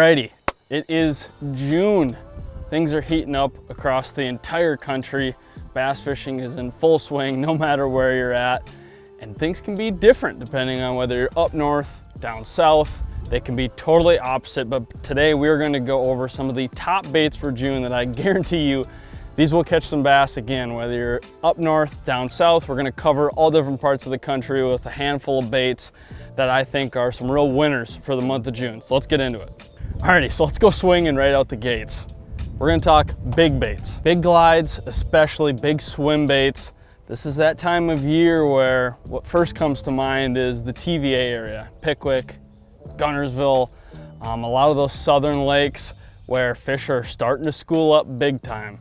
Alrighty, it is June. Things are heating up across the entire country. Bass fishing is in full swing no matter where you're at. And things can be different depending on whether you're up north, down south. They can be totally opposite, but today we're gonna go over some of the top baits for June that I guarantee you, these will catch some bass. Again, whether you're up north, down south, we're gonna cover all different parts of the country with a handful of baits that I think are some real winners for the month of June. So let's get into it. Alrighty, so let's go swinging right out the gates. We're gonna talk big baits, big glides, especially big swim baits. This is that time of year where what first comes to mind is the TVA area, Pickwick, Gunnersville, a lot of those southern lakes where fish are starting to school up big time.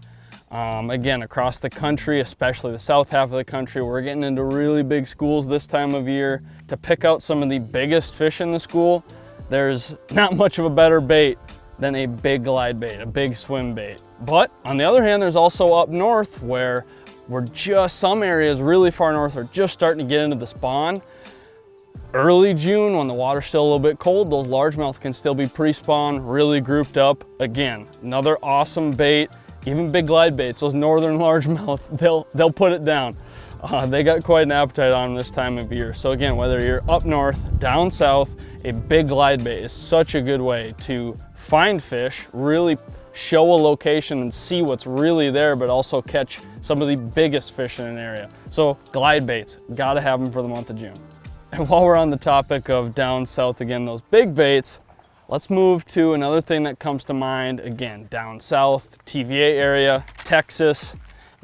Again, across the country, especially the south half of the country, we're getting into really big schools this time of year. To pick out some of the biggest fish in the school, there's not much of a better bait than a big glide bait, a big swim bait. But on the other hand, there's also up north where some areas really far north are just starting to get into the spawn. Early June, when the water's still a little bit cold, those largemouth can still be pre-spawn, really grouped up. Again, another awesome bait. Even big glide baits, those northern largemouth, they'll put it down. They got quite an appetite on them this time of year. So again, whether you're up north, down south, a big glide bait is such a good way to find fish, really show a location and see what's really there, but also catch some of the biggest fish in an area. So glide baits, gotta have them for the month of June. And while we're on the topic of down south, again, those big baits, let's move to another thing that comes to mind. Again, down south, TVA area, Texas,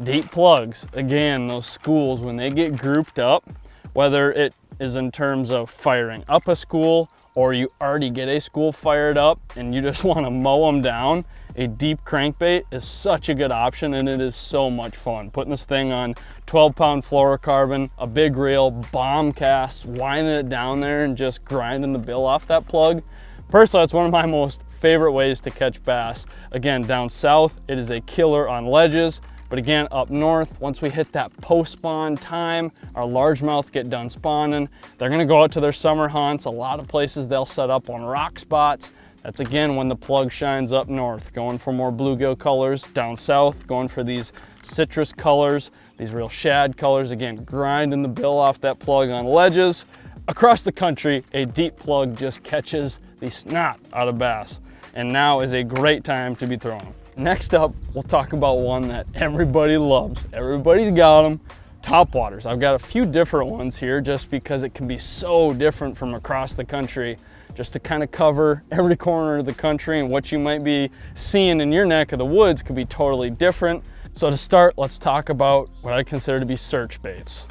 deep plugs. Again, those schools, when they get grouped up, whether it is in terms of firing up a school or you already get a school fired up and you just want to mow them down, a deep crankbait is such a good option, and it is so much fun. Putting this thing on 12-pound fluorocarbon, a big reel, bomb cast, winding it down there and just grinding the bill off that plug. Personally, that's one of my most favorite ways to catch bass. Again, down south, it is a killer on ledges. But again, up north, once we hit that post-spawn time, our largemouth get done spawning. They're gonna go out to their summer hunts. A lot of places they'll set up on rock spots. That's again when the plug shines up north, going for more bluegill colors. Down south, going for these citrus colors, these real shad colors. Again, grinding the bill off that plug on ledges. Across the country, a deep plug just catches the snot out of bass. And now is a great time to be throwing them. Next up, we'll talk about one that everybody loves. Everybody's got them, topwaters. I've got a few different ones here just because it can be so different from across the country, just to kind of cover every corner of the country, and what you might be seeing in your neck of the woods could be totally different. So to start, let's talk about what I consider to be search baits.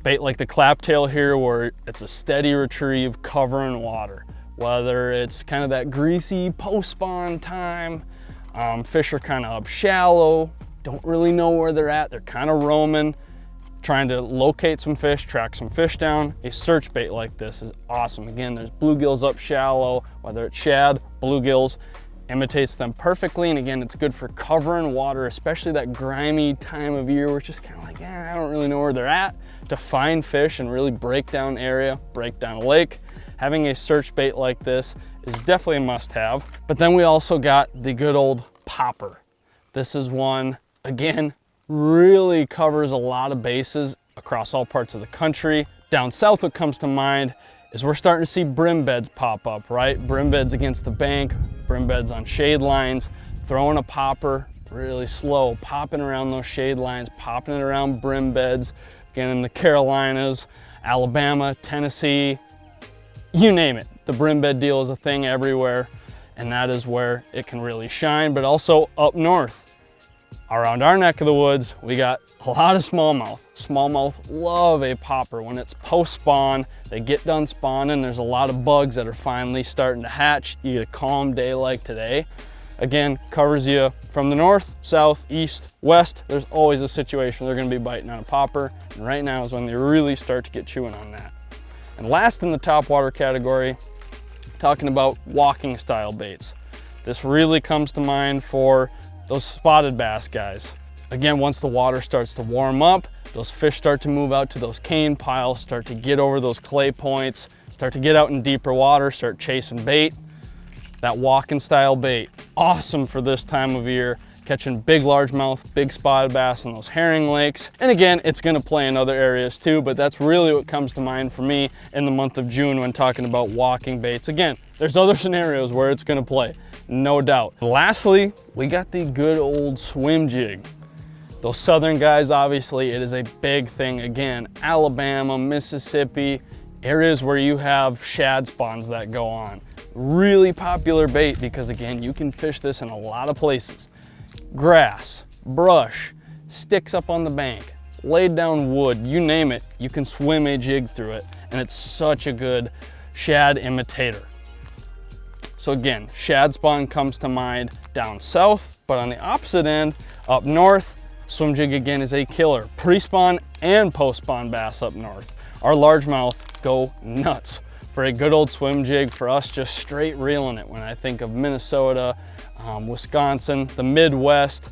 Bait like the claptail here, where it's a steady retrieve covering water. Whether it's kind of that greasy post-spawn time, fish are kind of up shallow, don't really know where they're at, they're kind of roaming, trying to locate some fish, track some fish down. A search bait like this is awesome. Again, there's bluegills up shallow, whether it's shad, bluegills, imitates them perfectly. And again, it's good for covering water, especially that grimy time of year where it's just kind of like, I don't really know where they're at, to find fish and really break down area, break down a lake. Having a search bait like this is definitely a must-have. But then we also got the good old popper. This is one, again, really covers a lot of bases across all parts of the country. Down south, what comes to mind is we're starting to see brim beds pop up, right? Brim beds against the bank, brim beds on shade lines, throwing a popper really slow, popping around those shade lines, popping it around brim beds. Again, in the Carolinas, Alabama, Tennessee, you name it. The brim bed deal is a thing everywhere, and that is where it can really shine. But also up north, around our neck of the woods, we got a lot of smallmouth. Smallmouth love a popper. When it's post-spawn, they get done spawning, there's a lot of bugs that are finally starting to hatch. You get a calm day like today. Again, covers you from the north, south, east, west. There's always a situation they're gonna be biting on a popper, and right now is when they really start to get chewing on that. And last in the topwater category, talking about walking style baits. This really comes to mind for those spotted bass guys. Again, once the water starts to warm up, those fish start to move out to those cane piles, start to get over those clay points, start to get out in deeper water, start chasing bait. that walking style bait. Awesome for this time of year, catching big largemouth, big spotted bass in those herring lakes. And again, it's gonna play in other areas too, but that's really what comes to mind for me in the month of June when talking about walking baits. Again, there's other scenarios where it's gonna play, no doubt. Lastly, we got the good old swim jig. Those southern guys, obviously, it is a big thing. Again, Alabama, Mississippi, areas where you have shad spawns that go on. Really popular bait because again, you can fish this in a lot of places. Grass, brush, sticks up on the bank, laid down wood, you name it, you can swim a jig through it, and it's such a good shad imitator. So again, shad spawn comes to mind down south, but on the opposite end, up north, swim jig again is a killer. Pre-spawn and post-spawn bass up north. Our largemouth go nuts for a good old swim jig. For us, just straight reeling it. When I think of Minnesota, Wisconsin, the Midwest,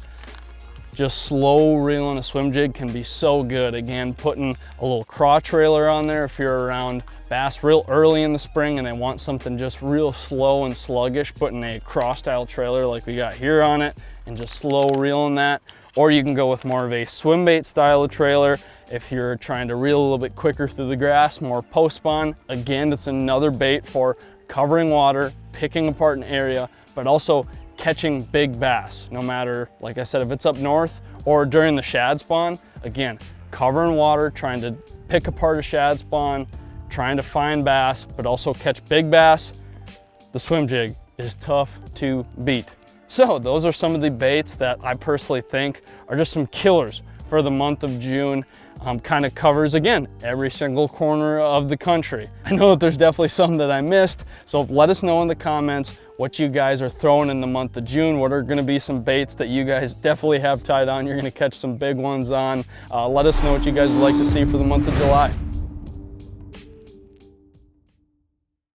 just slow reeling a swim jig can be so good. Again, putting a little craw trailer on there if you're around bass real early in the spring and they want something just real slow and sluggish, putting a craw style trailer like we got here on it and just slow reeling that. Or you can go with more of a swim bait style of trailer if you're trying to reel a little bit quicker through the grass, more post spawn. Again, it's another bait for covering water, picking apart an area, but also catching big bass, no matter, like I said, if it's up north or during the shad spawn. Again, covering water, trying to pick apart a shad spawn, trying to find bass, but also catch big bass. The swim jig is tough to beat. So those are some of the baits that I personally think are just some killers for the month of June. Kind of covers, again, every single corner of the country. I know that there's definitely some that I missed, so let us know in the comments what you guys are throwing in the month of June. What are gonna be some baits that you guys definitely have tied on, you're gonna catch some big ones on. Let us know what you guys would like to see for the month of July.